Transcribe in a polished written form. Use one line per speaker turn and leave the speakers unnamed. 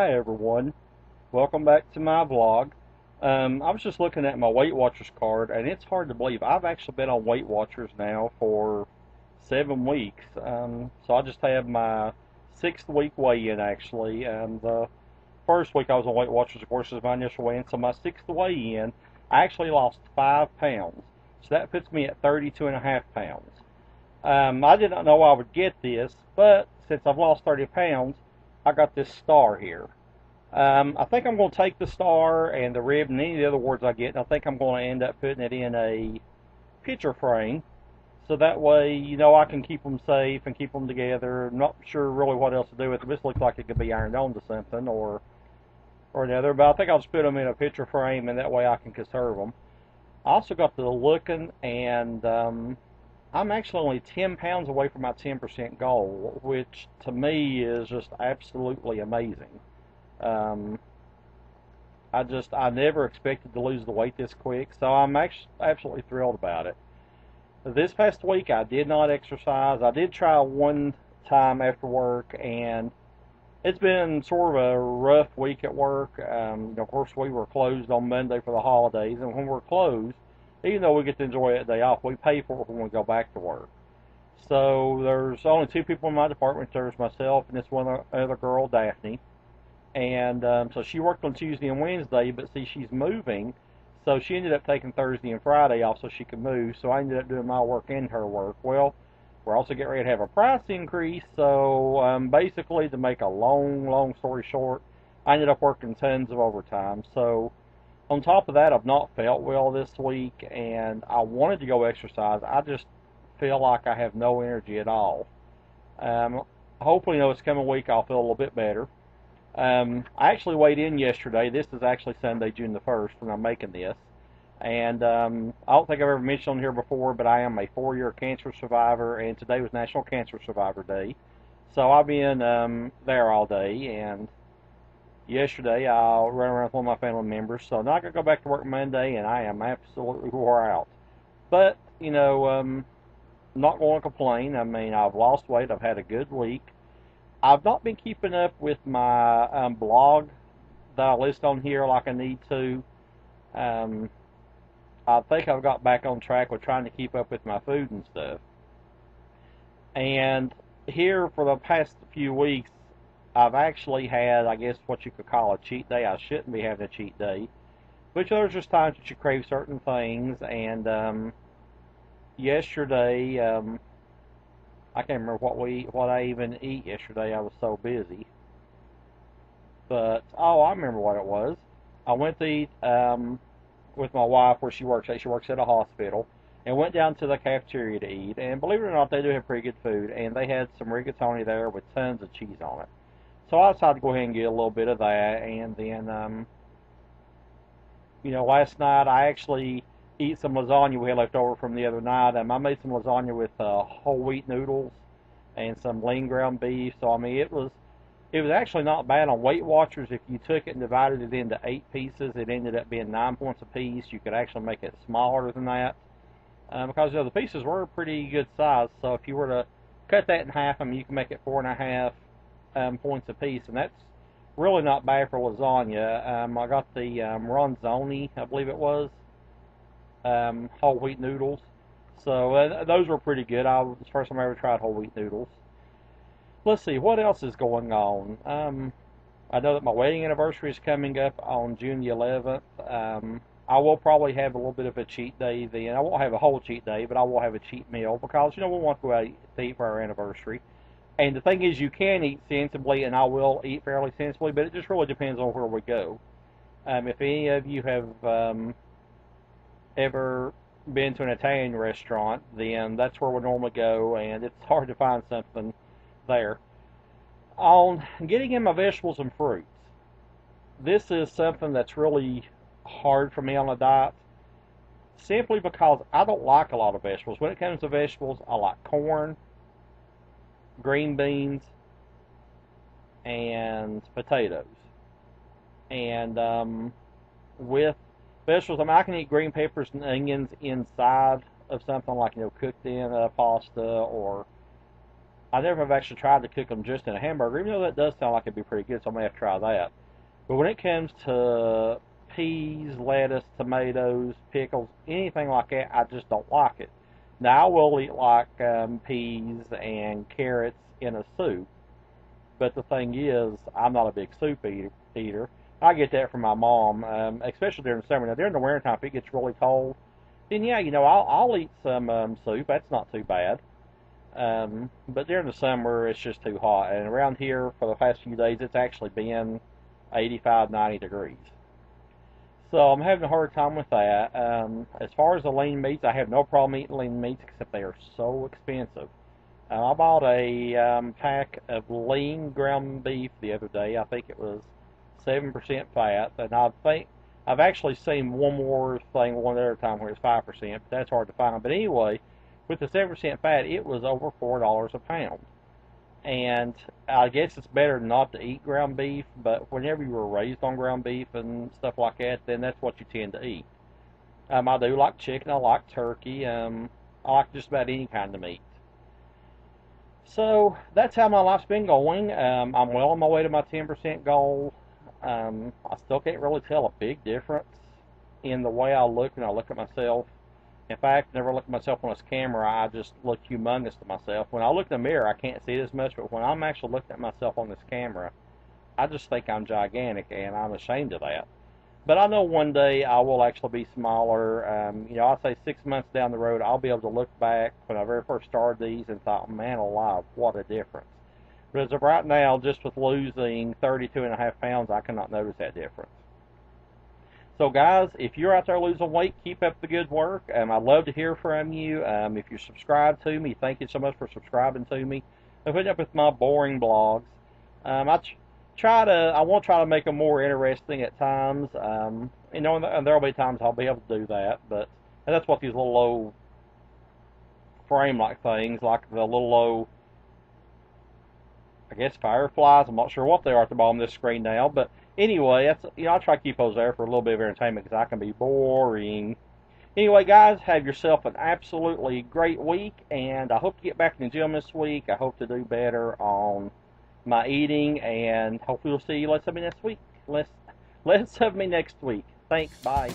Hi everyone, welcome back to my vlog. I was just looking at my Weight Watchers card, and it's hard to believe I've actually been on Weight Watchers now for 7 weeks. So I just had my 6th week weigh-in actually, and the first week I was on Weight Watchers, of course, is my initial weigh-in. So my 6th weigh-in, I actually lost 5 pounds. So that puts me at 32.5 pounds. I did not know I would get this, but since I've lost 30 pounds, I got this star here. I think I'm going to take the star and the rib and any of the other awards I get, and I think I'm going to end up putting it in a picture frame, so that way, I can keep them safe and keep them together. I'm not sure really what else to do with them. This looks like it could be ironed on to something or another, but I think I'll just put them in a picture frame, and that way I can conserve them. I also got to looking, and I'm actually only 10 pounds away from my 10% goal, which to me is just absolutely amazing. Um, I never expected to lose the weight this quick, so I'm actually absolutely thrilled about it. This past week I did not exercise. I did try one time after work, and it's been sort of a rough week at work. Of course, we were closed on Monday for the holidays, and when we're closed, even though we get to enjoy that day off, we pay for it when we go back to work. So there's only 2 people in my department. There's myself and this one other girl, Daphne. And so she worked on Tuesday and Wednesday, but see, she's moving, so she ended up taking Thursday and Friday off so she could move. So I ended up doing my work and her work. Well, we're also getting ready to have a price increase, so basically, to make a long story short, I ended up working tons of overtime. So on top of that, I've not felt well this week, and I wanted to go exercise. I just feel like I have no energy at all. Hopefully, this coming week I'll feel a little bit better. I actually weighed in yesterday. This is actually Sunday, June the 1st, when I'm making this. And I don't think I've ever mentioned on here before, but I am a 4-year cancer survivor, and today was National Cancer Survivor Day. So I've been there all day, and yesterday I ran around with one of my family members. So now I got to go back to work Monday, and I am absolutely wore out. But, not going to complain. I mean, I've lost weight. I've had a good week. I've not been keeping up with my blog that I list on here like I need to. I think I've got back on track with trying to keep up with my food and stuff. And here for the past few weeks, I've actually had, I guess, what you could call a cheat day. I shouldn't be having a cheat day, but there's just times that you crave certain things. And yesterday, I can't remember what I even ate yesterday. I was so busy. But I remember what it was. I went to eat with my wife where she works. She works at a hospital, and went down to the cafeteria to eat. And believe it or not, they do have pretty good food. And they had some rigatoni there with tons of cheese on it. So I decided to go ahead and get a little bit of that. And then, last night I actually eat some lasagna we had left over from the other night. I made some lasagna with whole wheat noodles and some lean ground beef. So I mean, it was actually not bad on Weight Watchers. If you took it and divided it into 8 pieces, it ended up being 9 points a piece. You could actually make it smaller than that because the pieces were pretty good size. So if you were to cut that in half, you can make it 4.5 points a piece, and that's really not bad for lasagna. I got the ronzoni, I believe it was. Whole wheat noodles. So those were pretty good. It's the first time I ever tried whole wheat noodles. Let's see, what else is going on? I know that my wedding anniversary is coming up on June the 11th. I will probably have a little bit of a cheat day then. I won't have a whole cheat day, but I will have a cheat meal because, we want to go out to eat for our anniversary. And the thing is, you can eat sensibly, and I will eat fairly sensibly, but it just really depends on where we go. If any of you have ever been to an Italian restaurant, then that's where we normally go, and it's hard to find something there. On getting in my vegetables and fruits, this is something that's really hard for me on a diet, simply because I don't like a lot of vegetables. When it comes to vegetables, I like corn, green beans, and potatoes. And with vegetables, I can eat green peppers and onions inside of something like, cooked in pasta or I never have actually tried to cook them just in a hamburger, even though that does sound like it'd be pretty good, so I may have to try that. But when it comes to peas, lettuce, tomatoes, pickles, anything like that, I just don't like it. Now, I will eat like peas and carrots in a soup, but the thing is, I'm not a big soup eater. I get that from my mom, especially during the summer. Now, during the winter time, if it gets really cold, then yeah, I'll eat some soup. That's not too bad. But during the summer, it's just too hot. And around here, for the past few days, it's actually been 85, 90 degrees. So I'm having a hard time with that. As far as the lean meats, I have no problem eating lean meats, except they are so expensive. I bought a pack of lean ground beef the other day. I think it was 7% fat, and I think I've actually seen one more thing one other time where it's 5%, but that's hard to find. But anyway, with the 7% fat, it was over $4 a pound. And I guess it's better not to eat ground beef, but whenever you were raised on ground beef and stuff like that, then that's what you tend to eat. I do like chicken, I like turkey, I like just about any kind of meat. So that's how my life's been going. I'm well on my way to my 10% goal. I still can't really tell a big difference in the way I look when I look at myself. In fact, never look at myself on this camera. I just look humongous to myself. When I look in the mirror, I can't see it as much, but when I'm actually looking at myself on this camera, I just think I'm gigantic, and I'm ashamed of that. But I know one day I will actually be smaller. I'll say 6 months down the road, I'll be able to look back when I very first started these and thought, man alive, what a difference. But as of right now, just with losing 32.5 pounds, I cannot notice that difference. So guys, if you're out there losing weight, keep up the good work. I'd love to hear from you. If you're subscribed to me, thank you so much for subscribing to me. I'm putting up with my boring blogs. I want to try to make them more interesting at times. And there'll be times I'll be able to do that, and that's what these little low frame-like things, like the little low, I guess, fireflies. I'm not sure what they are at the bottom of this screen now, but anyway, I try to keep those there for a little bit of entertainment because I can be boring. Anyway, guys, have yourself an absolutely great week, and I hope to get back in the gym this week. I hope to do better on my eating, and hopefully we'll see you. Let's have me next week. Let's have me next week. Thanks. Bye.